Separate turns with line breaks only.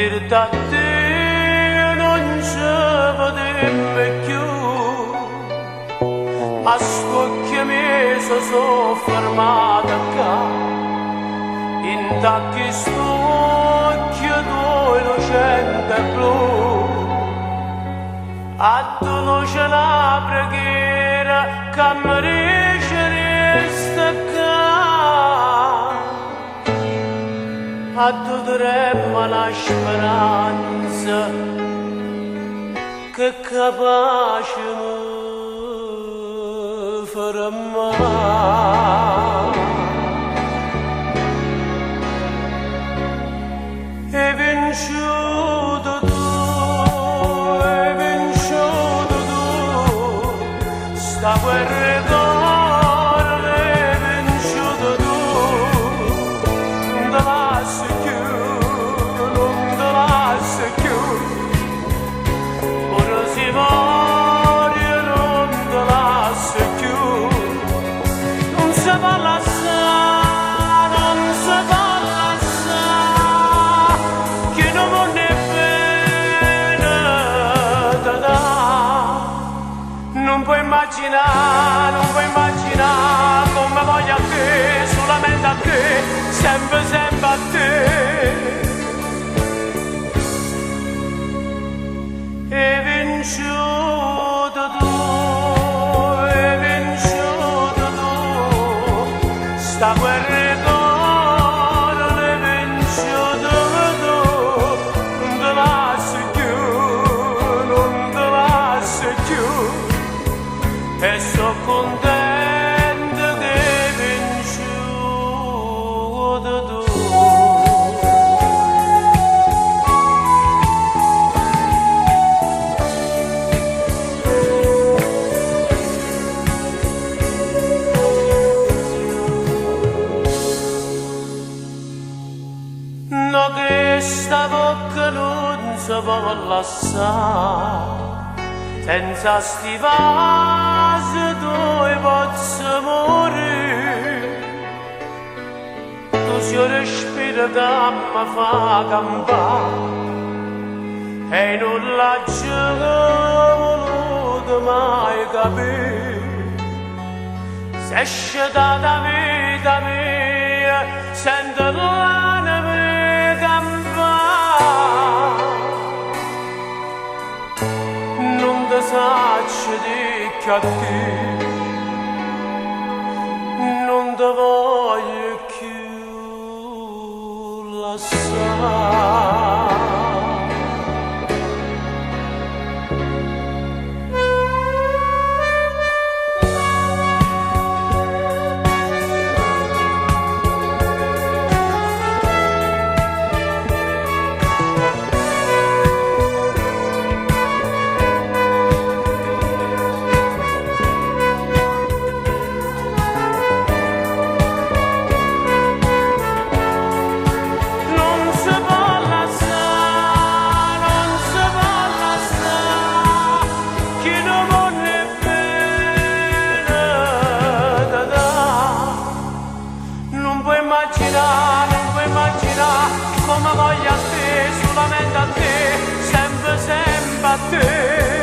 dirti a te non ci vediamo più, ma scocchi mi sono fermata qua, intacchi st'occhio tuo innocente blu, a tu non c'è una preghiera che mi riesce resta qua, a tu trema la speranza che capace mi fermare. E vinciuto tu, sta guerra d'oro, e vinciuto tu, non te lasci più, non te lasci più, ora si muore, non te lasci più, non si va lasciare, non si va lasciare, che non vuole bene da da. Non puoi immaginare come voglio a te, solamente a te, sempre, sempre a te. E vinciuto tu, sta guerra d'oro, l'hai vinciuto tu, non te lasci più, non te lasci più. E sono contento che hai vinciuto tu. No che sta bocca non si può lasciare, senza sti vasi tu posso morire, tu sei il respiro che mi fa campare e non l'ho voluto mai capire, se esce dalla vita mia sento l'anima campare. Non ti saccio di che a te, non ti voglio più lasciare. Non puoi immaginare come voglio a te, solamente a te, sempre, sempre a te.